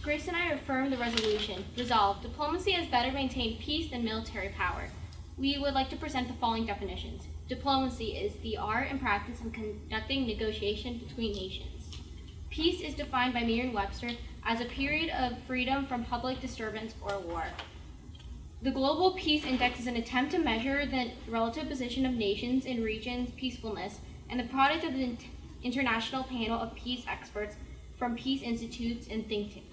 Grace and I affirm the resolution. Resolved, diplomacy has better maintained peace than military power. We would like to present the following definitions. Diplomacy is the art and practice of conducting negotiation between nations. Peace is defined by Merriam-Webster as a period of freedom from public disturbance or war. The Global Peace Index is an attempt to measure the relative position of nations in regions' peacefulness and the product of the International Panel of Peace Experts from peace institutes and think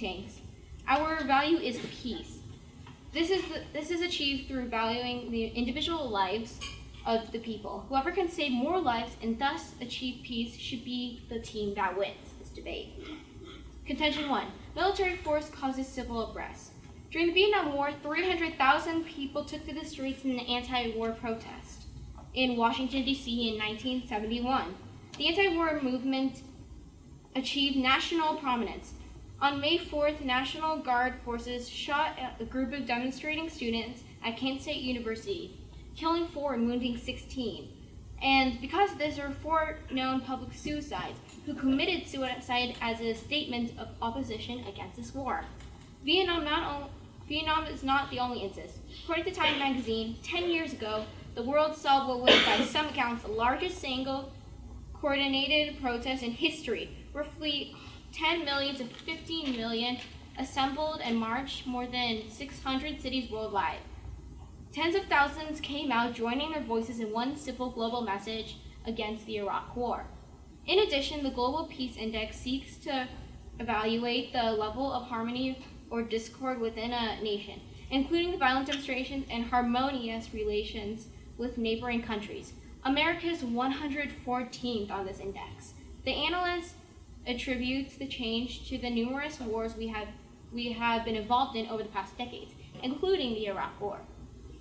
tanks. Our value is peace. This is achieved through valuing the individual lives of the people. Whoever can save more lives and thus achieve peace should be the team that wins this debate. Contention 1. Military force causes civil unrest. During the Vietnam War, 300,000 people took to the streets in an anti-war protest in Washington, D.C. in 1971. The anti-war movement achieved national prominence. On May 4th, National Guard forces shot at a group of demonstrating students at Kent State University, killing 4 and wounding 16. And because of this, there were 4 known public suicides who committed suicide as a statement of opposition against this war. Vietnam is not the only instance. According to Time magazine, 10 years ago, the world saw what was, by some accounts, the largest single coordinated protest in history. Roughly 10 million to 15 million assembled and marched more than 600 cities worldwide. Tens of thousands came out, joining their voices in one simple global message against the Iraq War. In addition, the Global Peace Index seeks to evaluate the level of harmony or discord within a nation, including the violent demonstrations and harmonious relations with neighboring countries. America is 114th on this index. The analyst attributes the change to the numerous wars we have been involved in over the past decades, including the Iraq War.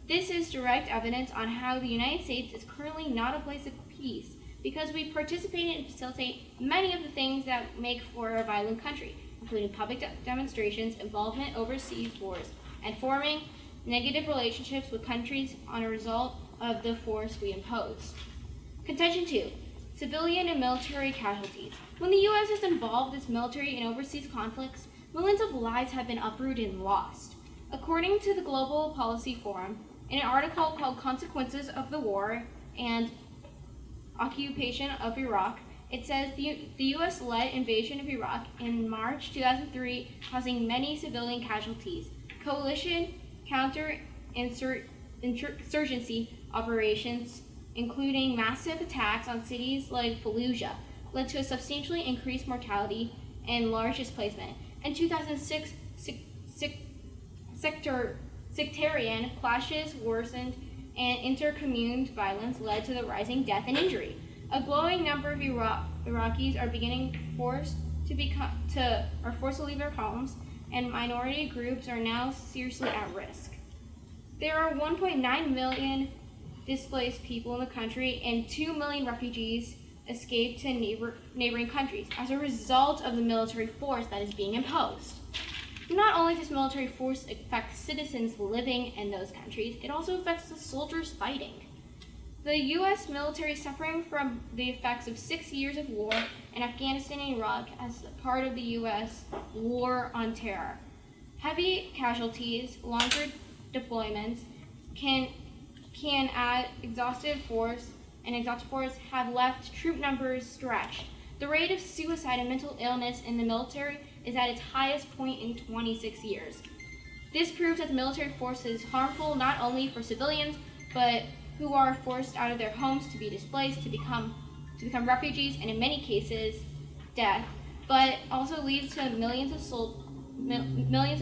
This is direct evidence on how the United States is currently not a place of peace, because we participate and facilitate many of the things that make for a violent country, including public demonstrations, involvement overseas wars, and forming negative relationships with countries on a result of the force we impose. Contention 2. Civilian and military casualties. When the U.S. is involved in military and overseas conflicts, millions of lives have been uprooted and lost. According to the Global Policy Forum, in an article called Consequences of the War and Occupation of Iraq, it says the U.S.-led invasion of Iraq in March 2003, causing many civilian casualties. Coalition counter-insurgency operations, including massive attacks on cities like Fallujah, led to a substantially increased mortality and large displacement. In 2006, sectarian clashes worsened, and intercommune violence led to the rising death and injury. A growing number of Iraqis are forced to leave their homes, and minority groups are now seriously at risk. There are 1.9 million displaced people in the country, and 2 million refugees escaped to neighboring countries as a result of the military force that is being imposed. Not only does military force affect citizens living in those countries, it also affects the soldiers fighting. The U.S. military is suffering from the effects of 6 years of war in Afghanistan and Iraq as part of the U.S. war on terror. Heavy casualties, longer deployments can add exhaustive force have left troop numbers stretched. The rate of suicide and mental illness in the military is at its highest point in 26 years. This proves that the military force is harmful not only for civilians, but who are forced out of their homes to be displaced, to become refugees, and in many cases, death, but also leads to millions of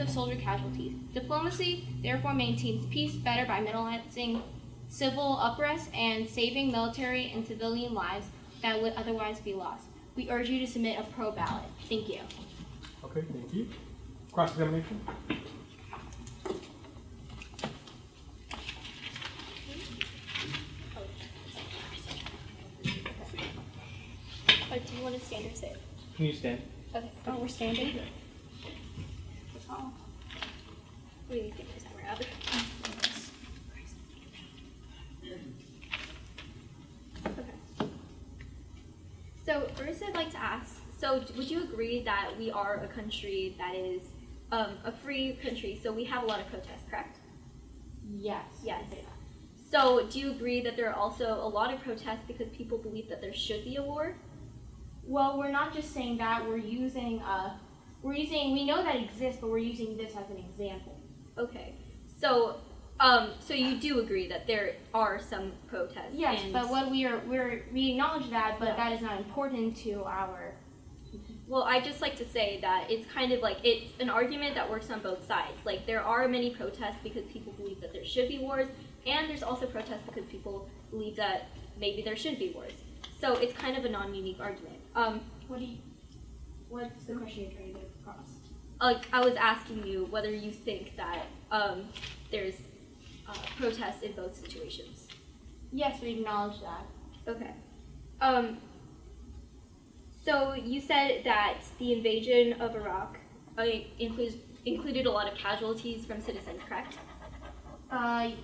soldier casualties. Diplomacy, therefore, maintains peace better by minimizing civil unrest and saving military and civilian lives that would otherwise be lost. We urge you to submit a pro ballot. Thank you. Okay, thank you. Cross-examination? Do you want to stand or sit? Can you stand? Okay. Oh, we're standing? Oh. We need to get this camera up. So first I'd like to ask, So would you agree that we are a country that is a free country, so we have a lot of protests, correct? Yes. Yes. So do you agree that there are also a lot of protests because people believe that there should be a war? Well, we're not just saying that. We know that exists, but we're using this as an example. Okay. So so you do agree that there are some protests? Yes, and but what we acknowledge that, but Yeah. that is not important to our. Well, I just like to say that it's kind of like it's an argument that works on both sides. Like there are many protests because people believe that there should be wars, and there's also protests because people believe that maybe there should be wars. So it's kind of a non-unique argument. What's the question you're trying to get across? Like I was asking you whether you think that there's protests in both situations. Yes, we acknowledge that. Okay. So you said that the invasion of Iraq included a lot of casualties from citizens, correct?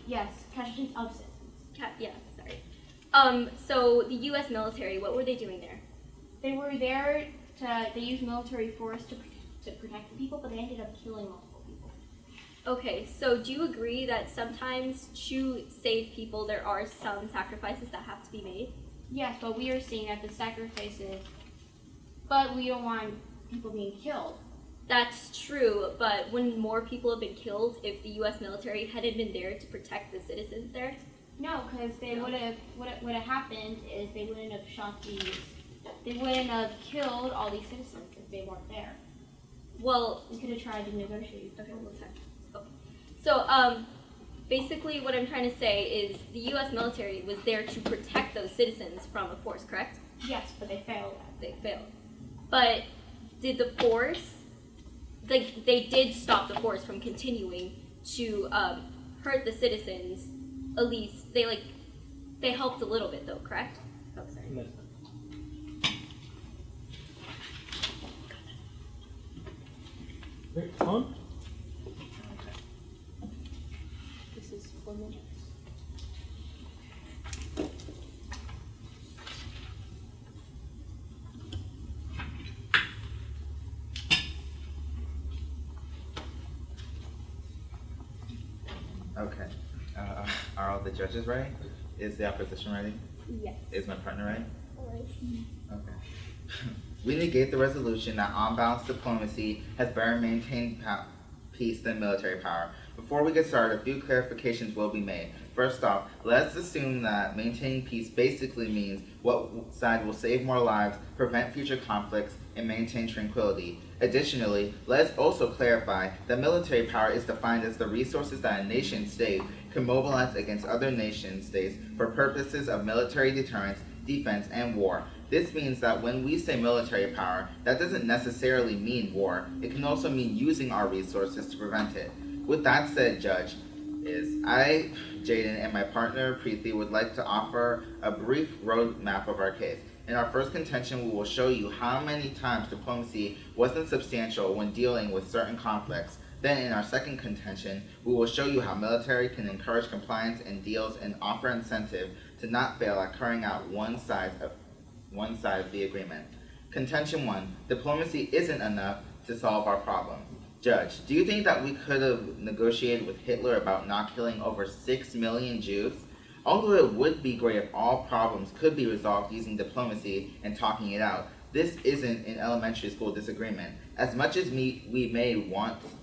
Yes, casualties of citizens. Yeah, sorry. So the U.S. military, what were they doing there? They were there they used military force to protect the people, but they ended up killing multiple people. Okay, so do you agree that sometimes to save people there are some sacrifices that have to be made? Yes, but we are seeing that the sacrifices, but we don't want people being killed. That's true, but wouldn't more people have been killed if the U.S. military hadn't been there to protect the citizens there? No, because what would have happened is they wouldn't have killed all these citizens if they weren't there. Well, We could have tried to negotiate. okay, one second. Okay. So, basically what I'm trying to say is the U.S. military was there to protect those citizens from a force, correct? Yes, but they failed. They failed. But did the force, they did stop the force from continuing to hurt the citizens. At least they helped a little bit though, correct? Oh, sorry. Yes. Okay, on. This is 4 minutes. Okay. Are all the judges ready? Is the opposition ready? Yes. Is my partner ready? Alright. Okay. We negate the resolution that on-balance diplomacy has better maintained peace than military power. Before we get started, a few clarifications will be made. First off, let's assume that maintaining peace basically means what side will save more lives, prevent future conflicts, and maintain tranquility. Additionally, let's also clarify that military power is defined as the resources that a nation state can mobilize against other nation states for purposes of military deterrence, defense, and war. This means that when we say military power, that doesn't necessarily mean war. It can also mean using our resources to prevent it. With that said, Judge, I, Jaden, and my partner Preeti would like to offer a brief roadmap of our case. In our first contention, we will show you how many times diplomacy wasn't substantial when dealing with certain conflicts. Then in our second contention, we will show you how military can encourage compliance in deals and offer incentive to not fail at carrying out one side of the agreement. Contention 1, diplomacy isn't enough to solve our problem. Judge, do you think that we could have negotiated with Hitler about not killing over 6 million Jews? Although it would be great if all problems could be resolved using diplomacy and talking it out, this isn't an elementary school disagreement. As much as we may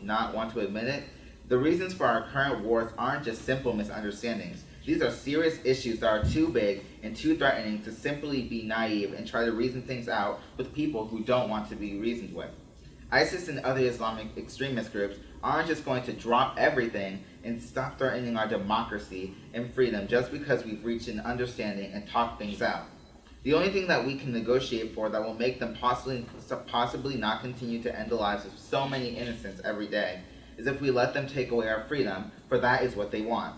not want to admit it, the reasons for our current wars aren't just simple misunderstandings. These are serious issues that are too big and too threatening to simply be naive and try to reason things out with people who don't want to be reasoned with. ISIS and other Islamic extremist groups aren't just going to drop everything and stop threatening our democracy and freedom just because we've reached an understanding and talked things out. The only thing that we can negotiate for that will make them possibly not continue to end the lives of so many innocents every day is if we let them take away our freedom, for that is what they want.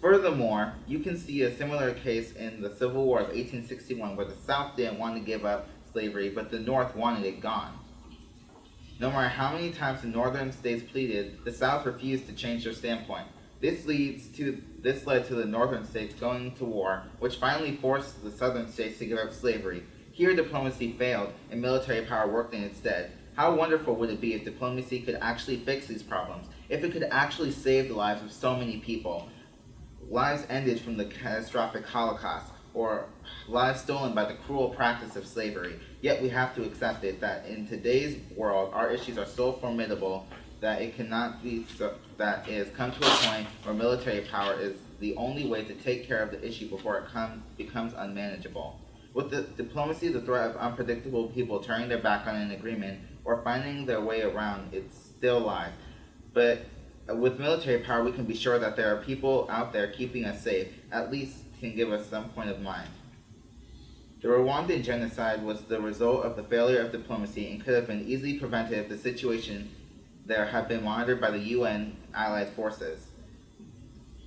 Furthermore, you can see a similar case in the Civil War of 1861 where the South didn't want to give up slavery, but the North wanted it gone. No matter how many times the northern states pleaded, the South refused to change their standpoint. This led to the northern states going to war, which finally forced the southern states to give up slavery. Here, diplomacy failed and military power worked in its stead. How wonderful would it be if diplomacy could actually fix these problems, if it could actually save the lives of so many people? Lives ended from the catastrophic Holocaust, or lives stolen by the cruel practice of slavery. Yet we have to accept it that in today's world, our issues are so formidable that it cannot be that it has come to a point where military power is the only way to take care of the issue before it becomes unmanageable. With the diplomacy, the threat of unpredictable people turning their back on an agreement or finding their way around it still lies. But with military power, we can be sure that there are people out there keeping us safe, at least can give us some point of mind. The Rwandan genocide was the result of the failure of diplomacy and could have been easily prevented if the situation there had been monitored by the UN allied forces.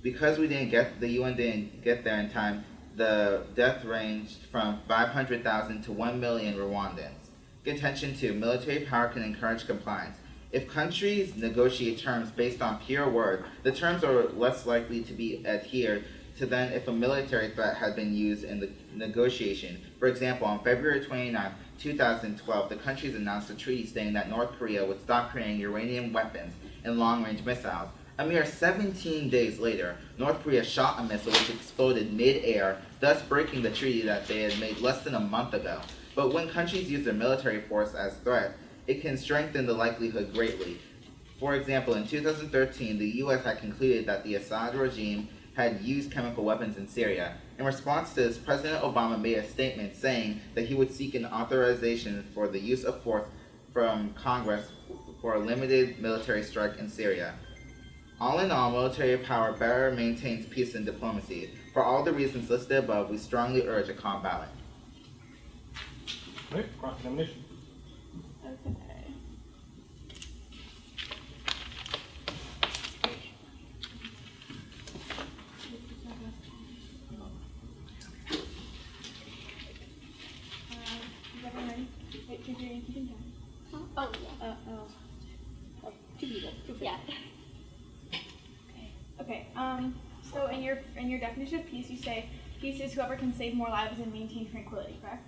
Because the UN didn't get there in time, the death ranged from 500,000 to 1 million Rwandans. Contention 2. Military power can encourage compliance. If countries negotiate terms based on pure word, the terms are less likely to be adhered to than if a military threat had been used in the negotiation. For example, on February 29, 2012, the countries announced a treaty stating that North Korea would stop creating uranium weapons and long-range missiles. A mere 17 days later, North Korea shot a missile which exploded mid-air, thus breaking the treaty that they had made less than a month ago. But when countries use their military force as threat, it can strengthen the likelihood greatly. For example, in 2013, the U.S. had concluded that the Assad regime had used chemical weapons in Syria. In response to this, President Obama made a statement saying that he would seek an authorization for the use of force from Congress for a limited military strike in Syria. All in all, military power better maintains peace and diplomacy. For all the reasons listed above, we strongly urge a calm ballot. All right, cross-examination. Okay. Is everyone ready? Wait, keeping time. Oh, yeah. Two people. Yeah. Okay. So in your definition of peace, you say peace is whoever can save more lives and maintain tranquility, correct?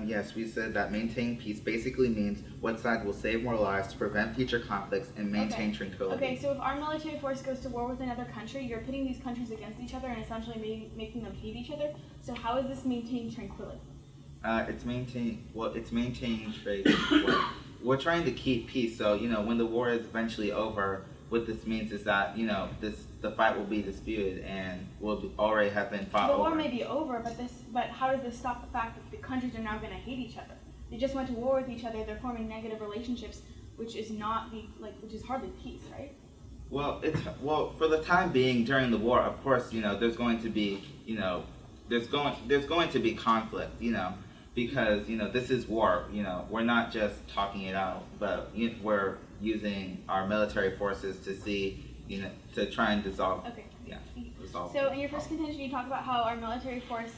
Yes, we said that maintaining peace basically means what side will save more lives to prevent future conflicts and maintain tranquility. Okay, so if our military force goes to war with another country, you're pitting these countries against each other and essentially making them hate each other. So how is this maintaining tranquility? It's maintaining trade. We're trying to keep peace, so, when the war is eventually over, what this means is that, the fight will be disputed and already have been fought The over. war may be over, but how does this stop the fact that the countries are now going to hate each other? They just went to war with each other. They're forming negative relationships, which is which is hardly peace, right? Well, for the time being during the war, of course, there's going to be, there's going to be conflict, because, this is war, we're not just talking it out, but we're using our military forces to see, to try and dissolve. Okay. Yeah. Resolve. So in your first contention, you talk about how our military force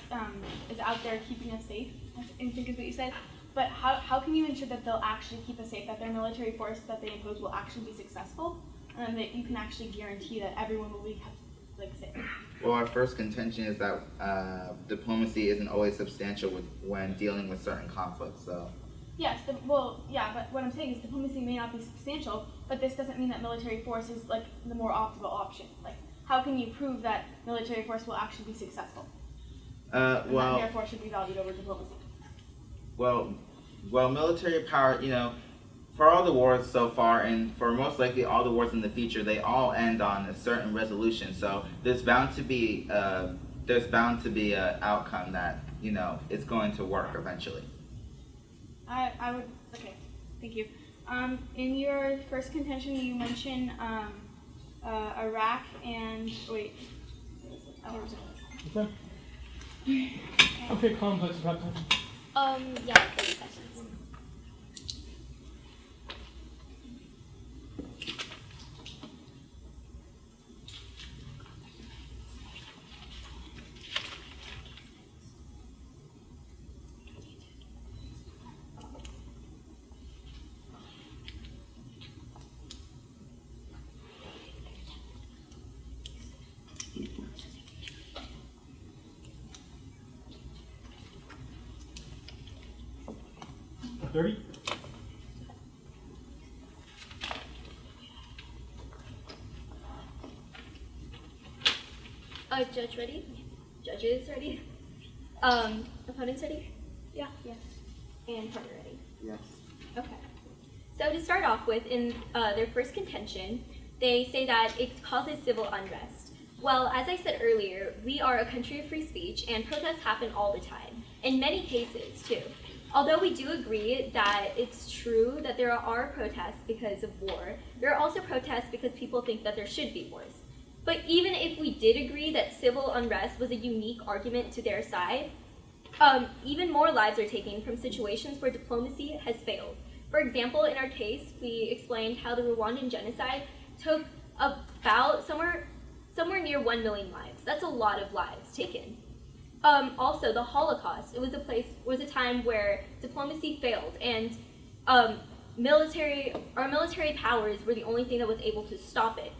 is out there keeping us safe, I think is what you said. But how can you ensure that they'll actually keep us safe, that their military force that they impose will actually be successful, and that you can actually guarantee that everyone will be kept safe? Well, our first contention is that diplomacy isn't always substantial when dealing with certain conflicts. So. Yes, but what I'm saying is diplomacy may not be substantial, but this doesn't mean that military force is the more optimal option. How can you prove that military force will actually be successful? And that therefore should be valued over diplomacy. Well, military power, for all the wars so far, and for most likely all the wars in the future, they all end on a certain resolution. So there's bound to be an outcome that it's going to work eventually. I would, okay, thank you. In your first contention, you mentioned Iraq and, wait. Okay, complex about time. Yeah, 30 seconds. 30. Judge ready? Judges ready? Opponents ready? Yeah. Yes. And partner ready? Yes. Okay. So to start off with, in their first contention, they say that it causes civil unrest. Well, as I said earlier, we are a country of free speech, and protests happen all the time, in many cases too. Although we do agree that it's true that there are protests because of war, there are also protests because people think that there should be wars. But even if we did agree that civil unrest was a unique argument to their side, even more lives are taken from situations where diplomacy has failed. For example, in our case, we explained how the Rwandan genocide took about somewhere near 1 million lives. That's a lot of lives taken. Also, the Holocaust, it was a time where diplomacy failed, and our military powers were the only thing that was able to stop it.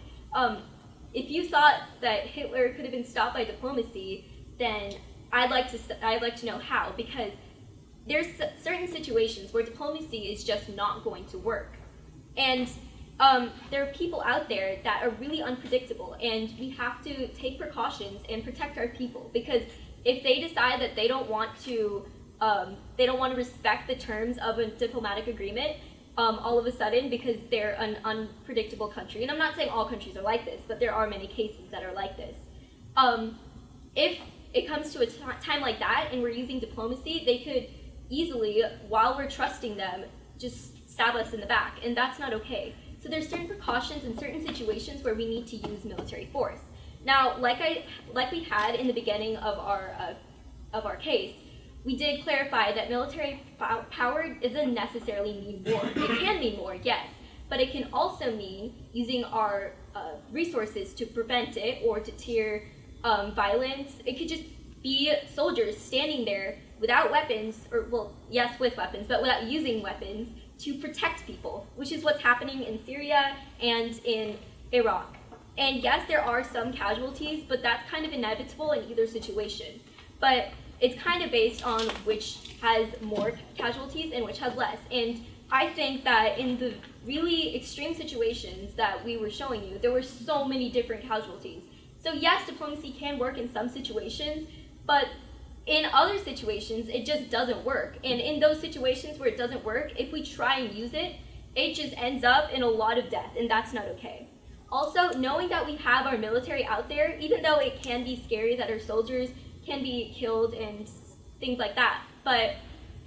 If you thought that Hitler could have been stopped by diplomacy, then I'd like to know how, because there's certain situations where diplomacy is just not going to work. And there are people out there that are really unpredictable, and we have to take precautions and protect our people, because if they decide that they don't want to respect the terms of a diplomatic agreement, all of a sudden, because they're an unpredictable country, and I'm not saying all countries are like this, but there are many cases that are like this. If it comes to a time like that and we're using diplomacy, they could easily, while we're trusting them, just stab us in the back, and that's not okay. So there's certain precautions in certain situations where we need to use military force. Now, like we had in the beginning of our case, we did clarify that military power doesn't necessarily mean war. It can mean war, yes, but it can also mean using our resources to prevent it or to deter violence. It could just be soldiers standing there without weapons, or well, yes, with weapons, but without using weapons to protect people, which is what's happening in Syria and in Iraq. And yes, there are some casualties, but that's kind of inevitable in either situation. But it's kind of based on which has more casualties and which has less. And I think that in the really extreme situations that we were showing you, there were so many different casualties. So yes, diplomacy can work in some situations, but in other situations, it just doesn't work. And in those situations where it doesn't work, if we try and use it, it just ends up in a lot of death, and that's not okay. Also, knowing that we have our military out there, even though it can be scary that our soldiers can be killed and things like that, but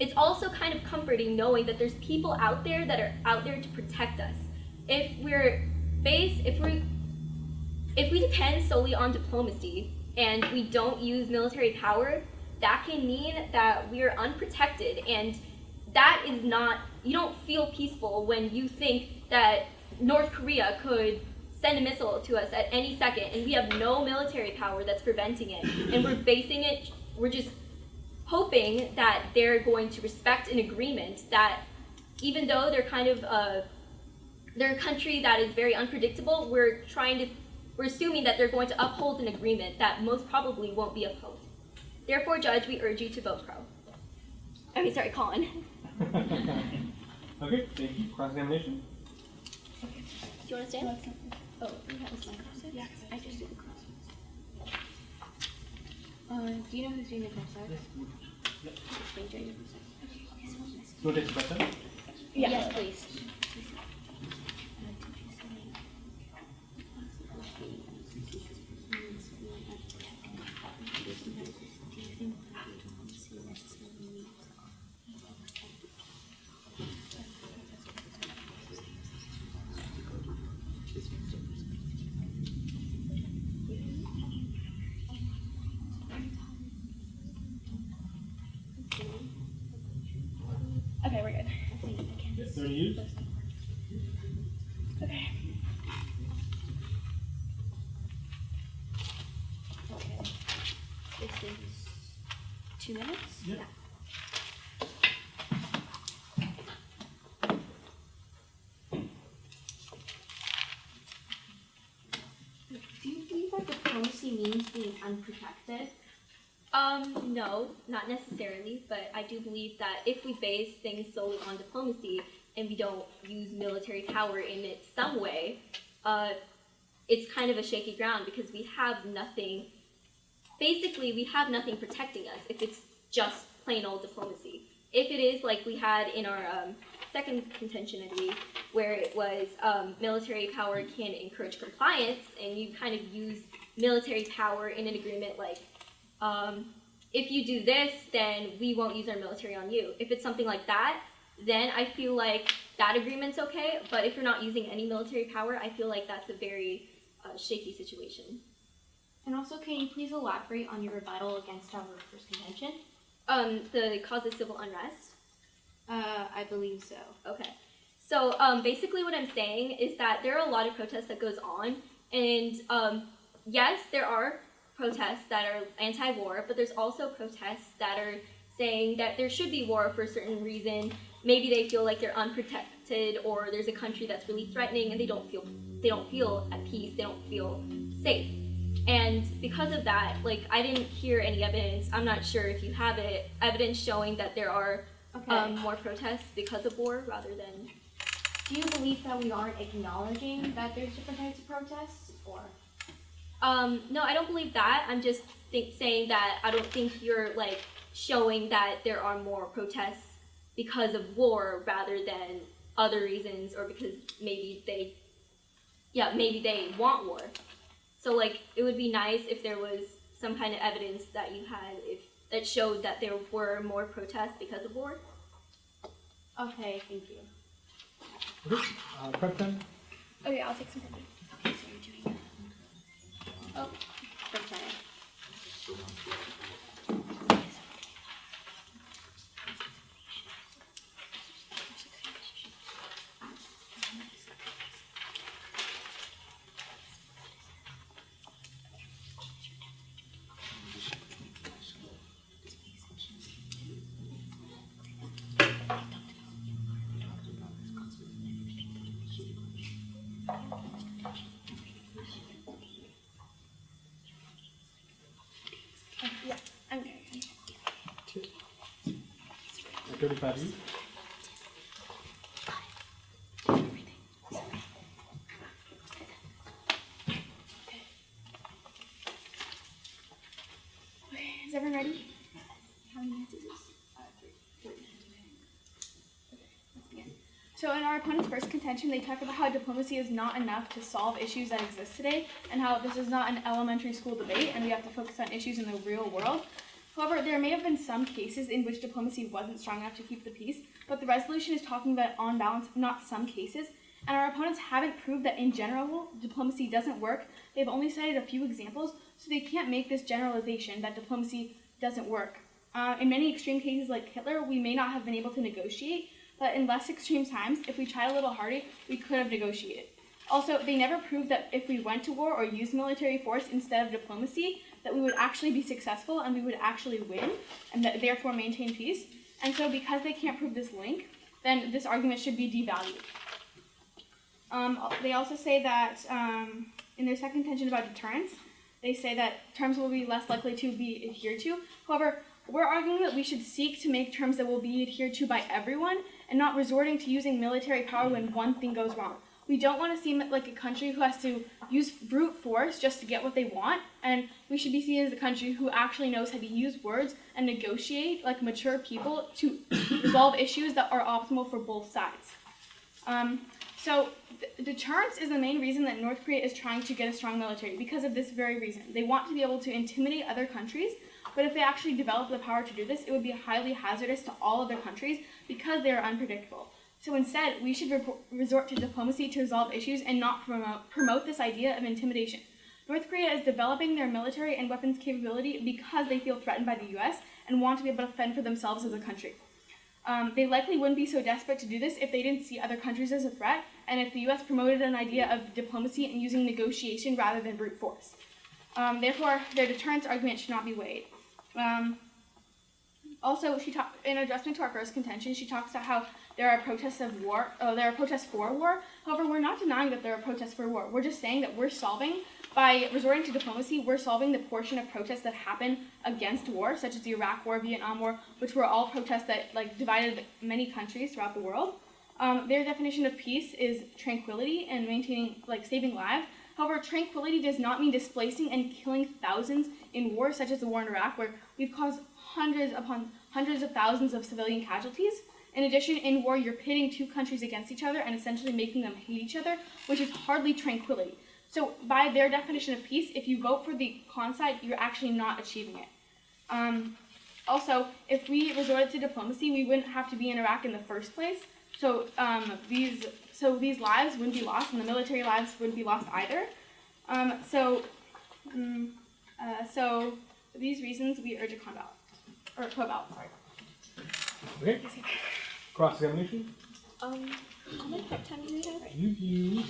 it's also kind of comforting knowing that there's people out there that are out there to protect us. If we depend solely on diplomacy and we don't use military power, that can mean that we're unprotected, and that is not, you don't feel peaceful when you think that North Korea could send a missile to us at any second and we have no military power that's preventing it, and we're just hoping that they're going to respect an agreement that, even though they're a country that is very unpredictable, we're assuming that they're going to uphold an agreement that most probably won't be upheld. Therefore, Judge, we urge you to vote pro. Colin. Okay, thank you. Cross-examination. Do you want to stand? Oh, you have to stand. Yeah, I just did the cross. Do you know who's doing the cross side? So take the button. Yeah. Yes, please. Okay, we're good. Yes, 30 used. Okay. Okay. This is 2 minutes? Yeah. Do you think that diplomacy means being unprotected? No, not necessarily, but I do believe that if we base things solely on diplomacy and we don't use military power in it some way, it's kind of a shaky ground because we have nothing, basically we have nothing protecting us if it's just plain old diplomacy. If it is like we had in our second contention, I believe, where it was military power can encourage compliance, and you kind of use military power in an agreement like, if you do this, then we won't use our military on you. If it's something like that, then I feel like that agreement's okay, but if you're not using any military power, I feel like that's a very shaky situation. And also, can you please elaborate on your rebuttal against our first contention? The causes civil unrest. I believe so. Okay. So basically what I'm saying is that there are a lot of protests that goes on, and yes, there are protests that are anti-war, but there's also protests that are saying that there should be war for a certain reason. Maybe they feel like they're unprotected, or there's a country that's really threatening and they don't feel at peace, they don't feel safe. And because of that, like, I didn't hear any evidence, I'm not sure if you have it, evidence showing that there are more protests because of war rather than... Do you believe that we aren't acknowledging that there's different types of protests, or? No, I don't believe that. I'm just saying that I don't think you're, like, showing that there are more protests because of war rather than other reasons, or because maybe they want war. So, like, it would be nice if there was some kind of evidence that you had that showed that there were more protests because of war. Okay, thank you. Okay, prep time. Okay, I'll take some pictures. Okay, so you're doing that. Oh, okay. Yeah, I'm good. Activity pattern. Okay, is everyone ready? How many minutes is this? 3. Okay, let's begin. So in our opponent's first contention, they talk about how diplomacy is not enough to solve issues that exist today, and how this is not an elementary school debate, and we have to focus on issues in the real world. However, there may have been some cases in which diplomacy wasn't strong enough to keep the peace, but the resolution is talking about on balance, not some cases, and our opponents haven't proved that in general, diplomacy doesn't work. They've only cited a few examples, so they can't make this generalization that diplomacy doesn't work. In many extreme cases like Hitler, we may not have been able to negotiate, but in less extreme times, if we tried a little harder, we could have negotiated. Also, they never proved that if we went to war or used military force instead of diplomacy, that we would actually be successful and we would actually win, and that therefore maintain peace. And so because they can't prove this link, then this argument should be devalued. They also say that in their second contention about deterrence, they say that terms will be less likely to be adhered to. However, we're arguing that we should seek to make terms that will be adhered to by everyone and not resorting to using military power when one thing goes wrong. We don't want to seem like a country who has to use brute force just to get what they want, and we should be seen as a country who actually knows how to use words and negotiate like mature people to resolve issues that are optimal for both sides. So deterrence is the main reason that North Korea is trying to get a strong military, because of this very reason. They want to be able to intimidate other countries, but if they actually develop the power to do this, it would be highly hazardous to all other countries because they are unpredictable. So instead, we should resort to diplomacy to resolve issues and not promote this idea of intimidation. North Korea is developing their military and weapons capability because they feel threatened by the US and want to be able to fend for themselves as a country. They likely wouldn't be so desperate to do this if they didn't see other countries as a threat, and if the US promoted an idea of diplomacy and using negotiation rather than brute force. Therefore, their deterrence argument should not be weighed. Also, in adjustment to our first contention, she talks about how there are protests of war. There are protests for war. However, we're not denying that there are protests for war. We're just saying that by resorting to diplomacy, we're solving the portion of protests that happen against war, such as the Iraq War, Vietnam War, which were all protests that divided many countries throughout the world. Their definition of peace is tranquility and maintaining, saving lives. However, tranquility does not mean displacing and killing thousands in wars, such as the war in Iraq, where we've caused hundreds upon hundreds of thousands of civilian casualties. In addition, in war, you're pitting two countries against each other and essentially making them hate each other, which is hardly tranquility. So by their definition of peace, if you vote for the con side, you're actually not achieving it. Also, if we resorted to diplomacy, we wouldn't have to be in Iraq in the first place. So these lives wouldn't be lost, and the military lives wouldn't be lost either. So for these reasons, we urge a co-ballot. Okay. Cross-examination. How much prep time do we have? You use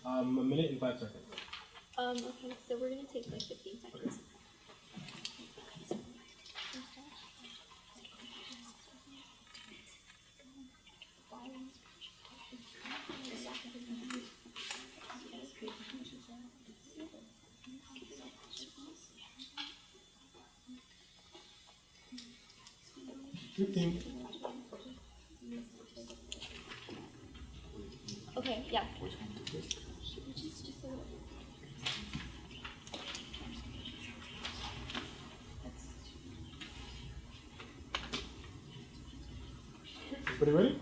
a minute and 5 seconds. Okay, so we're gonna take 15 seconds. Okay, yeah. Everybody ready?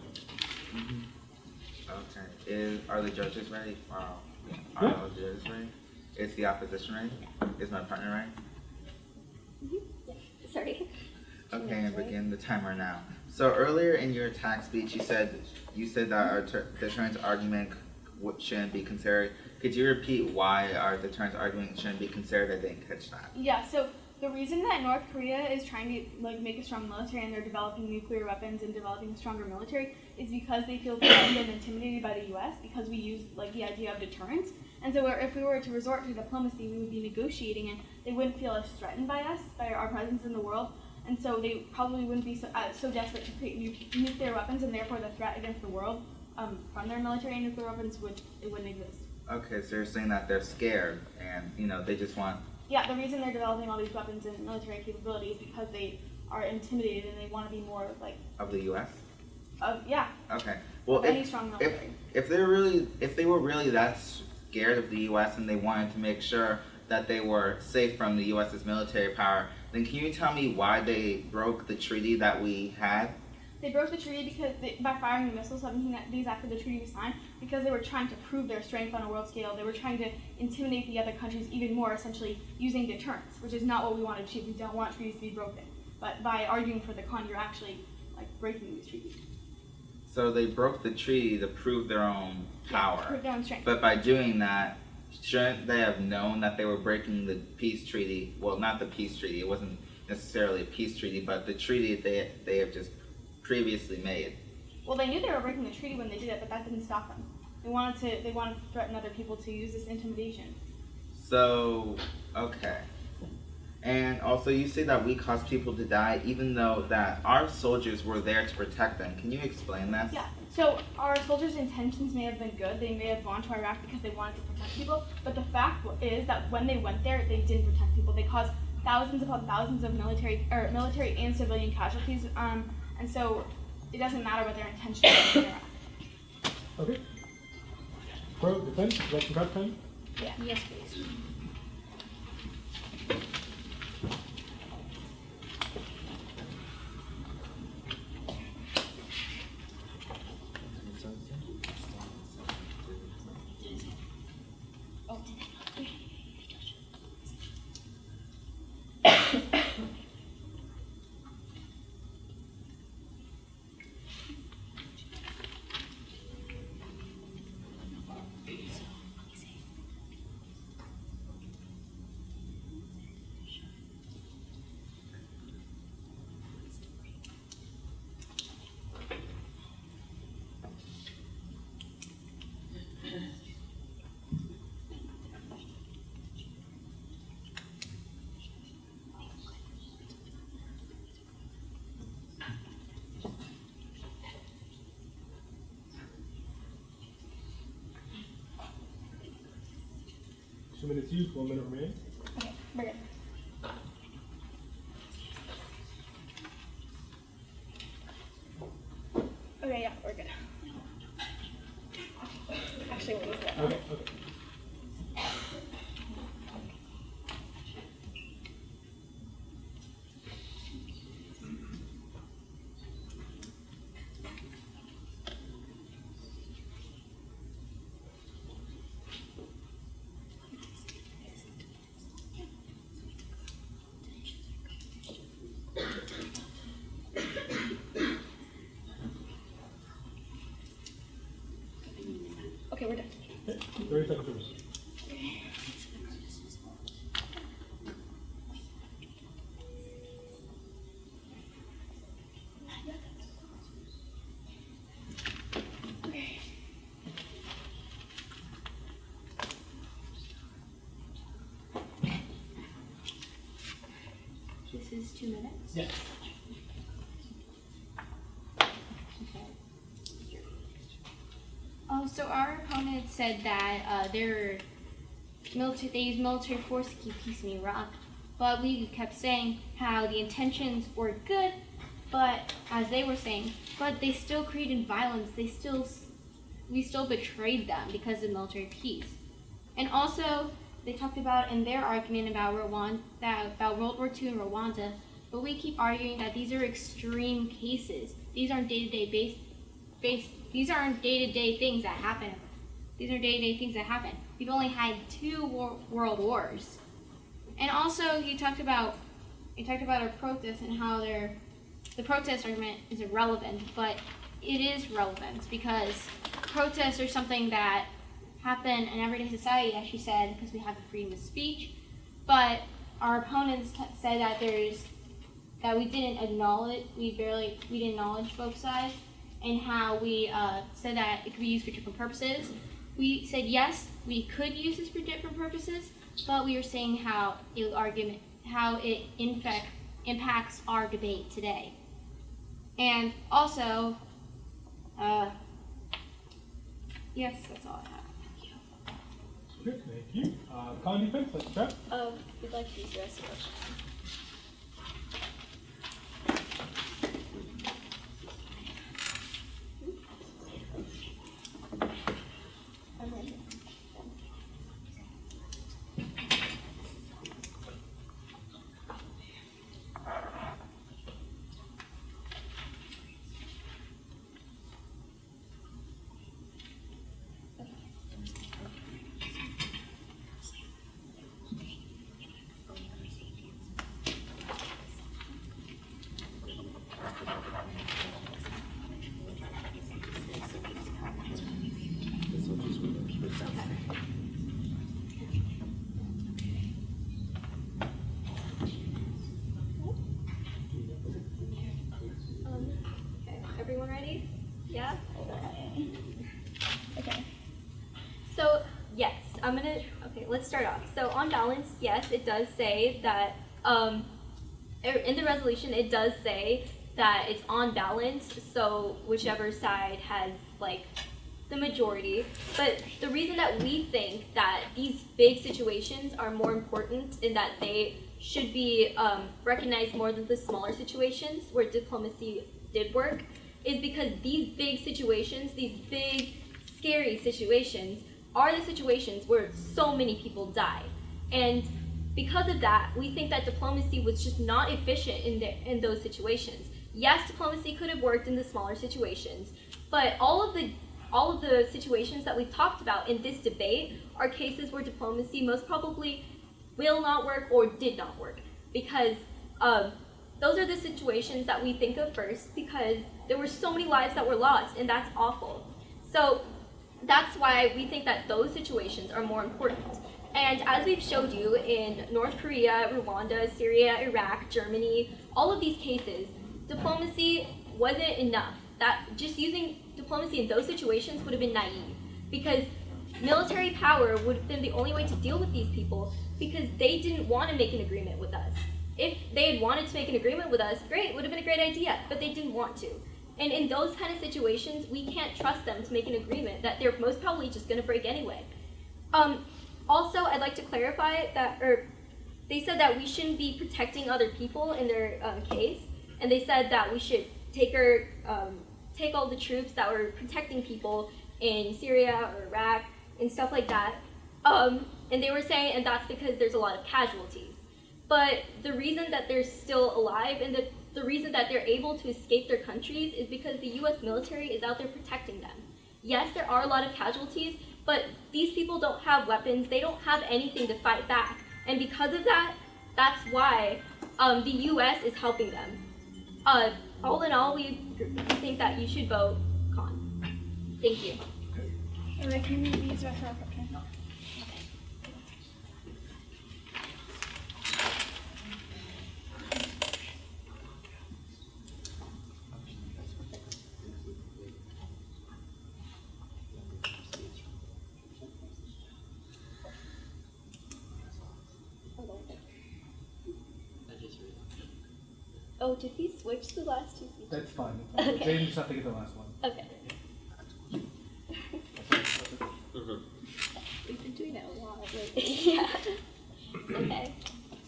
Okay. Are the judges ready? Wow. Yeah. Are all the judges ready? Is the opposition ready? Is my partner ready? Yeah. Sorry. Okay, and begin the timer now. So earlier in your attack speech, you said that our deterrence argument shouldn't be considered. Could you repeat why our deterrence argument shouldn't be considered? I didn't catch that. Yeah, so the reason that North Korea is trying to make a strong military and they're developing nuclear weapons and developing a stronger military is because they feel threatened and intimidated by the U.S. because we use the idea of deterrence. And so if we were to resort to diplomacy, we would be negotiating and they wouldn't feel as threatened by us, by our presence in the world. And so they probably wouldn't be so desperate to create nuclear weapons, and therefore the threat against the world from their military and nuclear weapons wouldn't exist. Okay, so you're saying that they're scared and they just want. Yeah, the reason they're developing all these weapons and military capabilities is because they are intimidated and they want to be more Of the U.S. Yeah. Okay. Well, any strong military. if they were really that scared of the U.S. and they wanted to make sure that they were safe from the U.S.'s military power, then can you tell me why they broke the treaty that we had? They broke the treaty because by firing the missiles 17 days after the treaty was signed, because they were trying to prove their strength on a world scale. They were trying to intimidate the other countries even more, essentially using deterrence, which is not what we want to achieve. We don't want treaties to be broken. But by arguing for the con, you're actually breaking these treaties. So they broke the treaty to prove their own power. Yeah, prove their own strength. But by doing that, shouldn't they have known that they were breaking the peace treaty? Well, not the peace treaty. It wasn't necessarily a peace treaty, but the treaty they have just previously made. Well, they knew they were breaking the treaty when they did it, but that didn't stop them. They wanted to threaten other people to use this intimidation. So, okay. And also, you say that we caused people to die, even though that our soldiers were there to protect them. Can you explain that? Yeah. So our soldiers' intentions may have been good. They may have gone to Iraq because they wanted to protect people. But the fact is that when they went there, they didn't protect people. They caused thousands upon thousands of military and civilian casualties. And so it doesn't matter what their intention is in Iraq. Okay. Pro, defense, election prep time. Yeah. Yes, please. 2 minutes used, 1 minute remaining. Okay, we're good. Okay, yeah, we're good. Actually, we'll use that. Okay. Okay, we're done. Okay. 30 seconds to rest. Okay. This is 2 minutes. Yes. Okay. Oh, so our opponent said that they use military force to keep peace in Iraq, but we kept saying how the intentions were good, but as they were saying, but they still created violence. We still betrayed them because of military peace. And also, they talked about in their argument about about World War II and Rwanda, but we keep arguing that these are extreme cases. These aren't day-to-day these aren't day-to-day things that happen. These are day-to-day things that happen. We've only had 2 world wars. And also, he talked about our protests and how the protest argument is irrelevant, but it is relevant because protests are something that happen in everyday society, as she said, because we have the freedom of speech. But our opponents said that we didn't acknowledge both sides, and how we said that it could be used for different purposes. We said yes, we could use this for different purposes, but we were saying how it impacts our debate today. And also, yes, that's all I have. Okay, thank you. Con defense, let's chat. We'd like to use the rest of it. Okay, everyone ready? Yeah? Okay. So, yes, okay, let's start off. So, on balance, yes, it does say that, in the resolution, it does say that it's on balance, so whichever side has, like, the majority. But the reason that we think that these big situations are more important and that they should be recognized more than the smaller situations where diplomacy did work is because these big situations, these big, scary situations, are the situations where so many people die. And because of that, we think that diplomacy was just not efficient in those situations. Yes, diplomacy could have worked in the smaller situations, but all of the situations that we've talked about in this debate are cases where diplomacy most probably will not work or did not work, because those are the situations that we think of first, because there were so many lives that were lost, and that's awful. So that's why we think that those situations are more important. And as we've showed you in North Korea, Rwanda, Syria, Iraq, Germany, all of these cases, diplomacy wasn't enough. That just using diplomacy in those situations would have been naive, because military power would have been the only way to deal with these people, because they didn't want to make an agreement with us. If they had wanted to make an agreement with us, great, would have been a great idea, but they didn't want to. And in those kind of situations, we can't trust them to make an agreement that they're most probably just going to break anyway. Also, I'd like to clarify that, or they said that we shouldn't be protecting other people in their case, and they said that we should take all the troops that were protecting people in Syria or Iraq and stuff like that. And they were saying, and that's because there's a lot of casualties. But the reason that they're still alive and the reason that they're able to escape their countries is because the U.S. military is out there protecting them. Yes, there are a lot of casualties, but these people don't have weapons. They don't have anything to fight back. And because of that, that's why the U.S. is helping them. All in all, we think that you should vote con. Thank you. Can you use that for a question? Oh, did we switch the last two seasons? That's fine. Okay. Jaden just have to get the last one. Okay. Mhm. We've been doing that a lot lately. Yeah. Okay.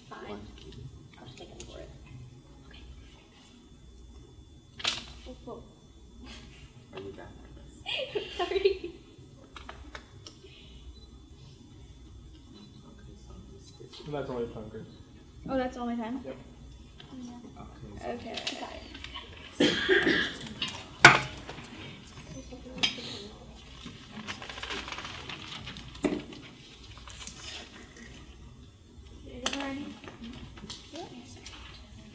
Fine. I'll just take it for it. Okay. Oh, whoa. Are you back? Sorry. And that's only time, Grace. Oh, that's all my time? Yep. Okay.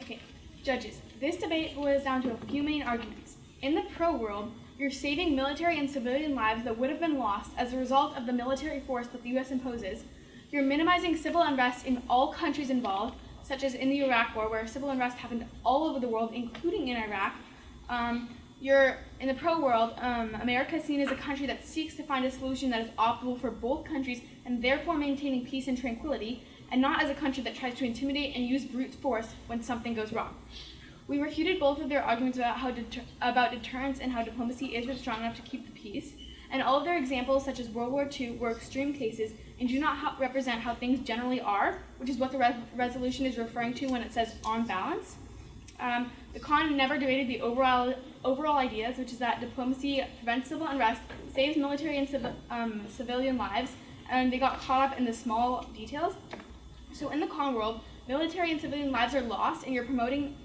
Okay, judges, this debate boils down to a few main arguments. In the pro world, you're saving military and civilian lives that would have been lost as a result of the military force that the U.S. imposes. You're minimizing civil unrest in all countries involved, such as in the Iraq War, where civil unrest happened all over the world, including in Iraq. You're in the pro world, America is seen as a country that seeks to find a solution that is optimal for both countries and therefore maintaining peace and tranquility, and not as a country that tries to intimidate and use brute force when something goes wrong. We refuted both of their arguments about deterrence and how diplomacy isn't strong enough to keep the peace, and all of their examples, such as World War II, were extreme cases and do not represent how things generally are, which is what the resolution is referring to when it says on balance. The con never debated the overall ideas, which is that diplomacy prevents civil unrest, saves military and civilian lives, and they got caught up in the small details. So in the con world, military and civilian lives are lost, and you're promoting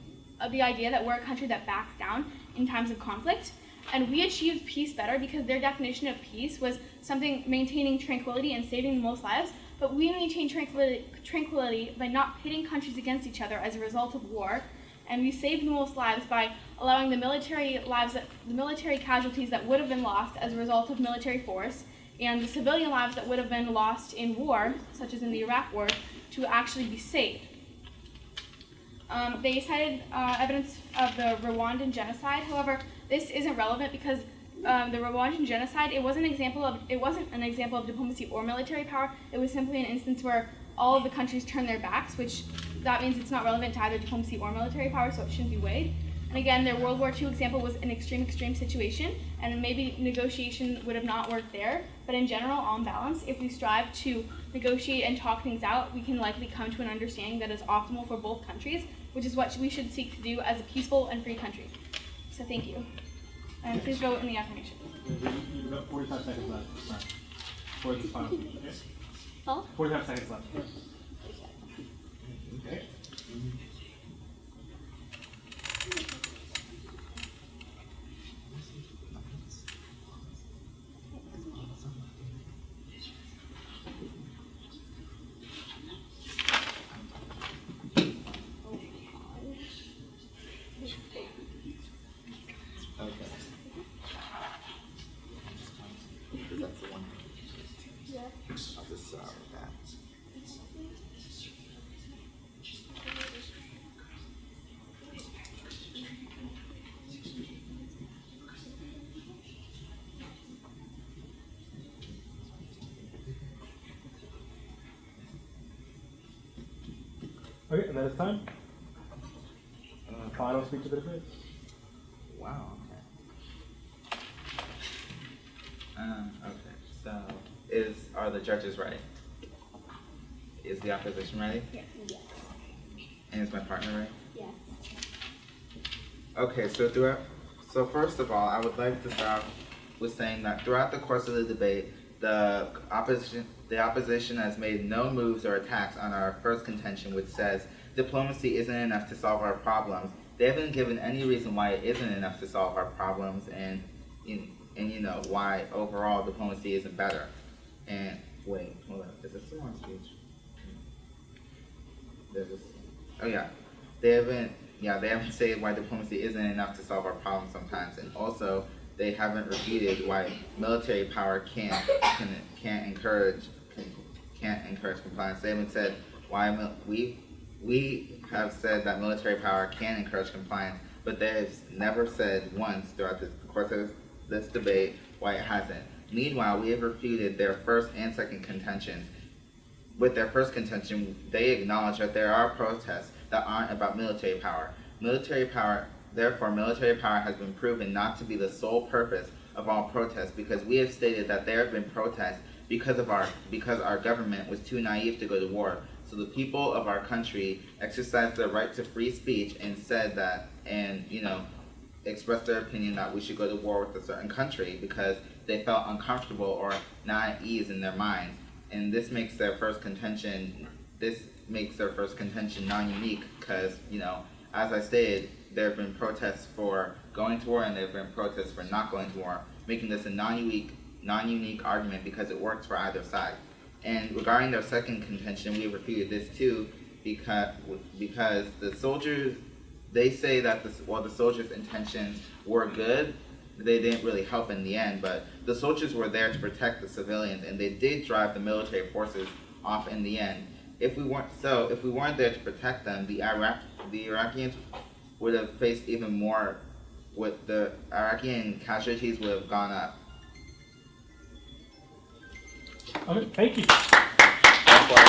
the idea that we're a country that backs down in times of conflict. And we achieved peace better because their definition of peace was something maintaining tranquility and saving the most lives, but we maintain tranquility by not pitting countries against each other as a result of war, and we saved the most lives by allowing the military casualties that would have been lost as a result of military force, and the civilian lives that would have been lost in war, such as in the Iraq War, to actually be saved. They cited evidence of the Rwandan genocide. However, this isn't relevant because the Rwandan genocide, it wasn't an example of diplomacy or military power. It was simply an instance where all of the countries turned their backs, which that means it's not relevant to either diplomacy or military power, so it shouldn't be weighed. And again, their World War II example was an extreme situation, and maybe negotiation would have not worked there. But in general, on balance, if we strive to negotiate and talk things out, we can likely come to an understanding that is optimal for both countries, which is what we should seek to do as a peaceful and free country. So thank you. And please vote in the affirmation. You've got 45 seconds left. Sorry. For the final speech, okay? Huh? 45 seconds left. Okay. That's the one. Yeah. I'll just start with that. Okay, and then it's time. Final speech of the debate. Wow, okay. Okay, so are the judges right? Is the opposition ready? Yes. And is my partner ready? Yes. Okay, so first of all, I would like to start with saying that throughout the course of the debate, the opposition has made no moves or attacks on our first contention, which says diplomacy isn't enough to solve our problems. They haven't given any reason why it isn't enough to solve our problems, and why overall diplomacy isn't better. And wait, hold up, is this still on speech? There's this. Oh yeah, they haven't said why diplomacy isn't enough to solve our problems sometimes, and also they haven't refuted why military power can't encourage compliance. They haven't said why we have said that military power can encourage compliance, but they have never said once throughout the course of this debate why it hasn't. Meanwhile, we have refuted their first and second contentions. With their first contention, they acknowledge that there are protests that aren't about military power. Therefore, military power has been proven not to be the sole purpose of all protests, because we have stated that there have been protests because our government was too naive to go to war. So the people of our country exercised their right to free speech and said that, expressed their opinion that we should go to war with a certain country because they felt uncomfortable or not at ease in their minds. And this makes their first contention non-unique because, as I stated, there have been protests for going to war and there have been protests for not going to war, making this a non-unique argument because it works for either side. And regarding their second contention, we refuted this too because the soldiers, they say that the soldiers' intentions were good. They didn't really help in the end, but the soldiers were there to protect the civilians, and they did drive the military forces off in the end. If we weren't there to protect them, the Iraqis would have faced even more. The Iraqi casualties would have gone up. Okay, thank you. That's why